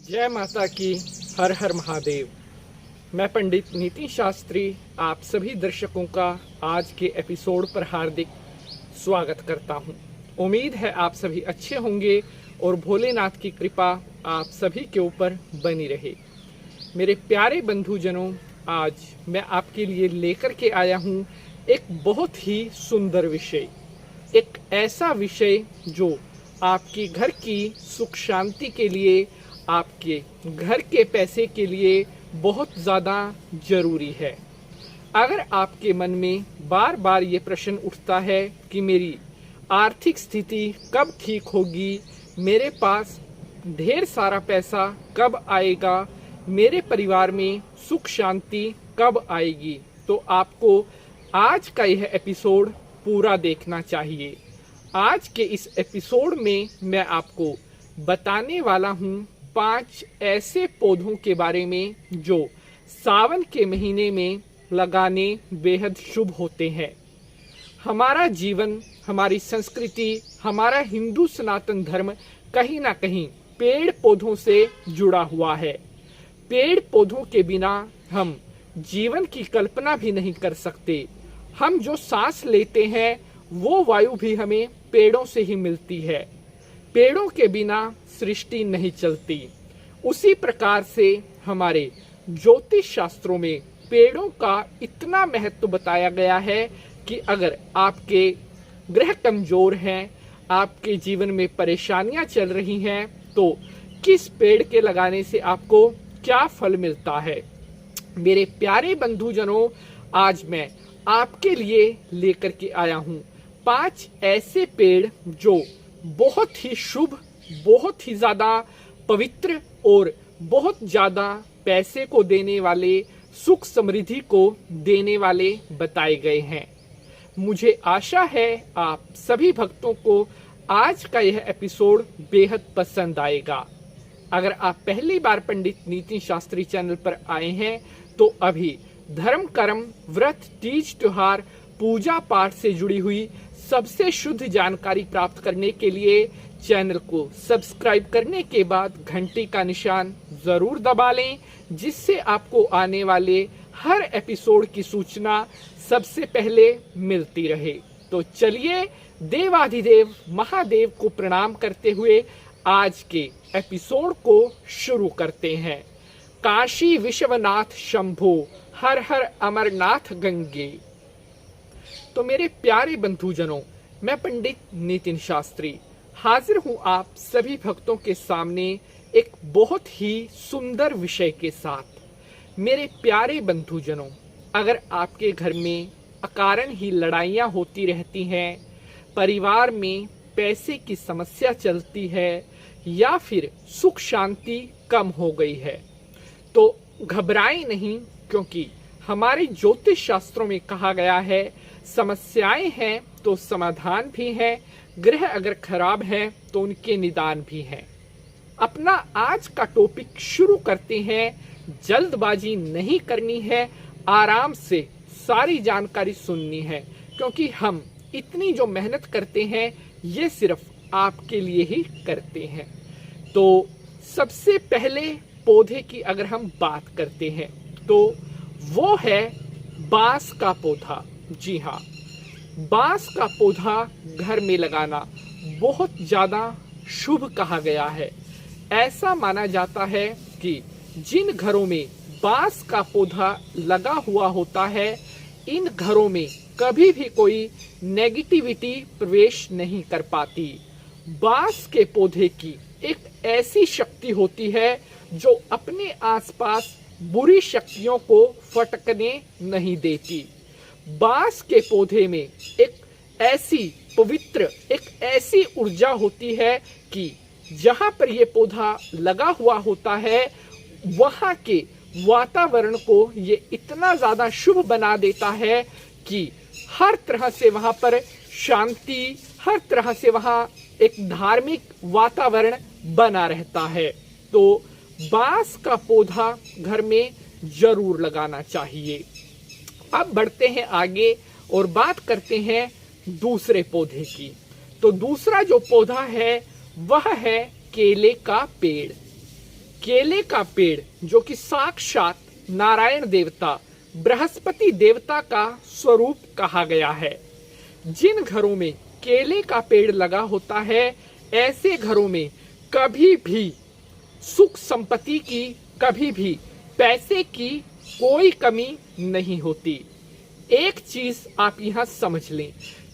जय माता की। हर हर महादेव। मैं पंडित नितिन शास्त्री आप सभी दर्शकों का आज के एपिसोड पर हार्दिक स्वागत करता हूं। उम्मीद है आप सभी अच्छे होंगे और भोलेनाथ की कृपा आप सभी के ऊपर बनी रहे। मेरे प्यारे बंधुजनों, आज मैं आपके लिए लेकर के आया हूं एक बहुत ही सुंदर विषय, एक ऐसा विषय जो आपकी घर की सुख शांति के लिए, आपके घर के पैसे के लिए बहुत ज़्यादा जरूरी है। अगर आपके मन में बार बार ये प्रश्न उठता है कि मेरी आर्थिक स्थिति कब ठीक होगी, मेरे पास ढेर सारा पैसा कब आएगा, मेरे परिवार में सुख शांति कब आएगी, तो आपको आज का यह एपिसोड पूरा देखना चाहिए। आज के इस एपिसोड में मैं आपको बताने वाला हूँ 5 ऐसे पौधों के बारे में जो सावन के महीने में लगाने बेहद शुभ होते हैं। हमारा जीवन, हमारी संस्कृति, हमारा हिंदू सनातन धर्म कहीं ना कहीं पेड़ पौधों से जुड़ा हुआ है। पेड़ पौधों के बिना हम जीवन की कल्पना भी नहीं कर सकते। हम जो सांस लेते हैं वो वायु भी हमें पेड़ों से ही मिलती है। पेड़ों के बिना सृष्टि नहीं चलती। उसी प्रकार से हमारे ज्योतिष शास्त्रों में पेड़ों का इतना महत्व बताया गया है कि अगर आपके ग्रह कमजोर हैं, आपके जीवन में परेशानियां चल रही हैं, तो किस पेड़ के लगाने से आपको क्या फल मिलता है। मेरे प्यारे बंधुजनों, आज मैं आपके लिए लेकर के आया हूं 5 ऐसे पेड़ जो बहुत ही शुभ, बहुत ही ज्यादा पवित्र और बहुत ज्यादा पैसे को देने वाले, सुख समृद्धि को देने वाले बताए गए हैं। मुझे आशा है आप सभी भक्तों को आज का यह एपिसोड बेहद पसंद आएगा। अगर आप पहली बार पंडित नितिन शास्त्री चैनल पर आए हैं तो अभी धर्म, कर्म, व्रत, तीज, त्योहार, पूजा पाठ से जुड़ी हुई सबसे शुद्ध जानकारी प्राप्त करने के लिए चैनल को सब्सक्राइब करने के बाद घंटी का निशान जरूर दबा लें, जिससे आपको आने वाले हर एपिसोड की सूचना सबसे पहले मिलती रहे। तो चलिए देवाधिदेव महादेव को प्रणाम करते हुए आज के एपिसोड को शुरू करते हैं। काशी विश्वनाथ शंभो, हर हर अमरनाथ गंगे। तो मेरे प्यारे बंधुजनों, मैं पंडित नितिन शास्त्री हाजिर हूं आप सभी भक्तों के सामने एक बहुत ही सुंदर विषय के साथ। मेरे प्यारे बंधुजनों, अगर आपके घर में अकारण ही लड़ाइयां होती रहती हैं, परिवार में पैसे की समस्या चलती है या फिर सुख शांति कम हो गई है, तो घबराएं नहीं, क्योंकि हमारे ज्योतिष शास्त्रों में कहा गया है समस्याएं हैं तो समाधान भी है, ग्रह अगर खराब है तो उनके निदान भी हैं। अपना आज का टॉपिक शुरू करते हैं। जल्दबाजी नहीं करनी है, आराम से सारी जानकारी सुननी है, क्योंकि हम इतनी जो मेहनत करते हैं ये सिर्फ आपके लिए ही करते हैं। तो सबसे पहले पौधे की अगर हम बात करते हैं तो वो है बांस का पौधा। जी हाँ, बांस का पौधा घर में लगाना बहुत ज्यादा शुभ कहा गया है। ऐसा माना जाता है कि जिन घरों में बांस का पौधा लगा हुआ होता है, इन घरों में कभी भी कोई नेगेटिविटी प्रवेश नहीं कर पाती। बांस के पौधे की एक ऐसी शक्ति होती है जो अपने आसपास बुरी शक्तियों को फटकने नहीं देती। बांस के पौधे में एक ऐसी पवित्र, एक ऐसी ऊर्जा होती है कि जहां पर ये पौधा लगा हुआ होता है वहां के वातावरण को ये इतना ज्यादा शुभ बना देता है कि हर तरह से वहां पर शांति, हर तरह से वहां एक धार्मिक वातावरण बना रहता है। तो बांस का पौधा घर में जरूर लगाना चाहिए। अब बढ़ते हैं आगे और बात करते हैं दूसरे पौधे की। तो दूसरा जो पौधा है वह है केले का पेड़। केले का पेड़ जो कि साक्षात नारायण देवता बृहस्पति देवता का स्वरूप कहा गया है। जिन घरों में केले का पेड़ लगा होता है, ऐसे घरों में कभी भी सुख संपत्ति की, कभी भी पैसे की कोई कमी नहीं होती। एक चीज आप यहां समझ लें,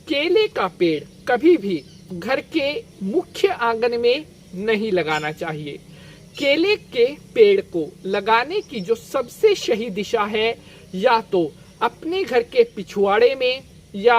केले का पेड़ कभी भी घर के मुख्य आंगन में नहीं लगाना चाहिए। केले के पेड़ को लगाने की जो सबसे सही दिशा है, या तो अपने घर के पिछवाड़े में या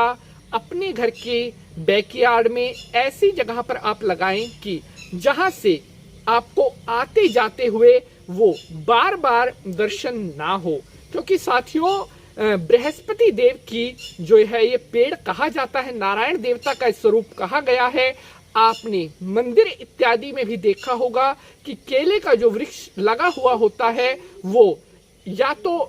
अपने घर के बैकयार्ड में, ऐसी जगह पर आप लगाएं कि जहां से आपको आते जाते हुए वो बार बार दर्शन ना हो। क्योंकि साथियों, बृहस्पति देव की जो है ये पेड़ कहा जाता है, नारायण देवता का स्वरूप कहा गया है। आपने मंदिर इत्यादि में भी देखा होगा कि केले का जो वृक्ष लगा हुआ होता है वो या तो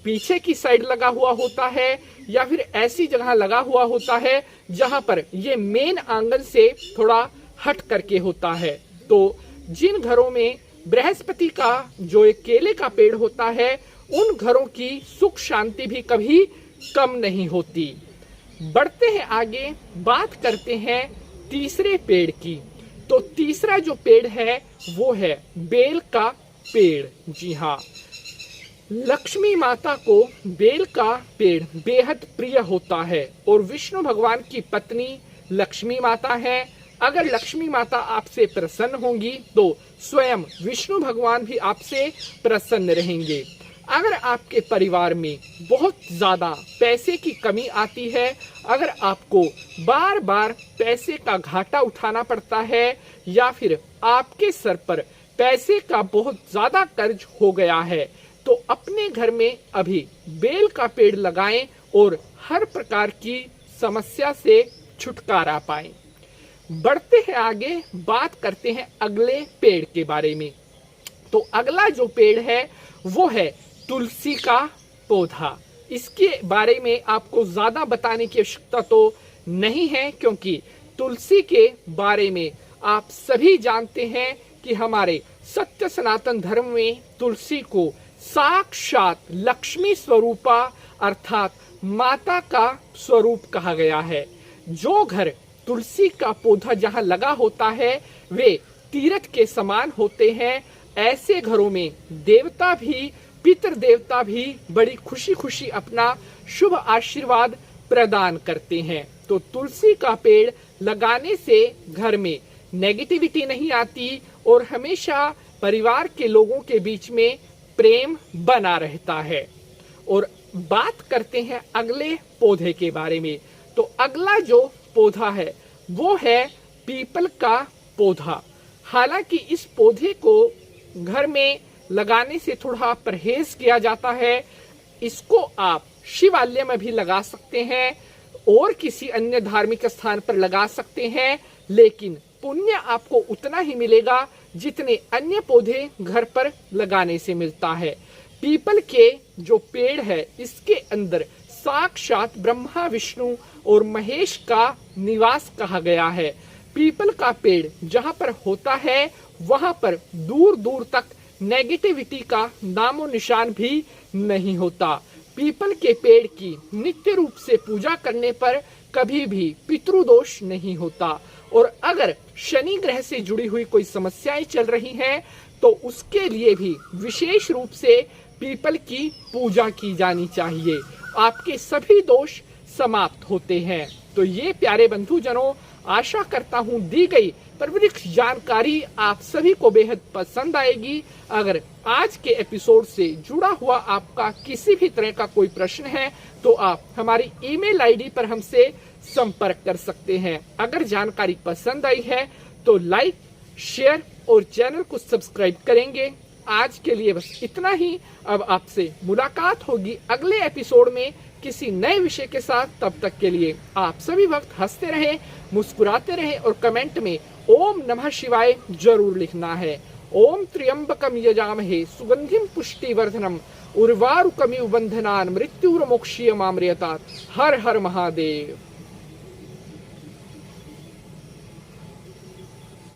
पीछे की साइड लगा हुआ होता है या फिर ऐसी जगह लगा हुआ होता है जहां पर ये मेन आंगन से थोड़ा हट करके होता है। तो जिन घरों में बृहस्पति का जो एक केले का पेड़ होता है, उन घरों की सुख शांति भी कभी कम नहीं होती। बढ़ते हैं आगे, बात करते हैं तीसरे पेड़ की। तो तीसरा जो पेड़ है वो है बेल का पेड़। जी हाँ, लक्ष्मी माता को बेल का पेड़ बेहद प्रिय होता है और विष्णु भगवान की पत्नी लक्ष्मी माता है। अगर लक्ष्मी माता आपसे प्रसन्न होंगी तो स्वयं विष्णु भगवान भी आपसे प्रसन्न रहेंगे। अगर आपके परिवार में बहुत ज्यादा पैसे की कमी आती है, अगर आपको बार बार पैसे का घाटा उठाना पड़ता है या फिर आपके सर पर पैसे का बहुत ज्यादा कर्ज हो गया है, तो अपने घर में अभी बेल का पेड़ लगाएं और हर प्रकार की समस्या से छुटकारा पाएं। बढ़ते हैं आगे, बात करते हैं अगले पेड़ के बारे में। तो अगला जो पेड़ है वो है तुलसी का पौधा। इसके बारे में आपको ज्यादा बताने की आवश्यकता तो नहीं है, क्योंकि तुलसी के बारे में आप सभी जानते हैं कि हमारे सत्य सनातन धर्म में तुलसी को साक्षात लक्ष्मी स्वरूपा अर्थात माता का स्वरूप कहा गया है। जो घर तुलसी का पौधा जहां लगा होता है वे तीर्थ के समान होते हैं। ऐसे घरों में देवता भी, पितर देवता भी बड़ी खुशी खुशी अपना शुभ आशीर्वाद प्रदान करते हैं। तो तुलसी का पेड़ लगाने से घर में नेगेटिविटी नहीं आती और हमेशा परिवार के लोगों के बीच में प्रेम बना रहता है। और बात करते हैं अगले पौधे के बारे में। तो अगला जो पौधा है वो है पीपल का पौधा। हालांकि इस पौधे को घर में लगाने से थोड़ा परहेज किया जाता है। इसको आप शिवालय में भी लगा सकते हैं और किसी अन्य धार्मिक स्थान पर लगा सकते हैं, लेकिन पुण्य आपको उतना ही मिलेगा जितने अन्य पौधे घर पर लगाने से मिलता है। पीपल के जो पेड़ है इसके अंदर साक्षात ब्रह्मा, विष्णु और महेश का निवास कहा गया है। पीपल का पेड़ जहां पर होता है वहां पर दूर दूर तक नेगेटिविटी का नामो निशान भी नहीं होता। पीपल के पेड़ की नित्य रूप से पूजा करने पर कभी भी पितृदोष नहीं होता। और अगर शनि ग्रह से जुड़ी हुई कोई समस्याएं चल रही हैं तो उसके लिए भी विशेष रूप से पीपल की पूजा की जानी चाहिए। आपके सभी दोष समाप्त होते हैं। तो ये प्यारे बंधुजनों, आशा करता हूँ दी गई परवृक्ष जानकारी आप सभी को बेहद पसंद आएगी। अगर आज के एपिसोड से जुड़ा हुआ आपका किसी भी तरह का कोई प्रश्न है तो आप हमारी ईमेल आईडी पर हमसे संपर्क कर सकते हैं। अगर जानकारी पसंद आई है तो लाइक, शेयर और चैनल को सब्सक्राइब करेंगे। आज के लिए बस इतना ही। अब आपसे मुलाकात होगी अगले एपिसोड में किसी नए विषय के साथ। तब तक के लिए आप सभी वक्त हंसते रहें, मुस्कुराते रहें और कमेंट में ओम नमः शिवाय जरूर लिखना है। ओम त्र्यंबकम यजामहे सुगंधिम पुष्टिवर्धनम उर्वारुकमिव बंधनान् मृत्युर्मोक्षीयमामृतात्। हर हर महादेव।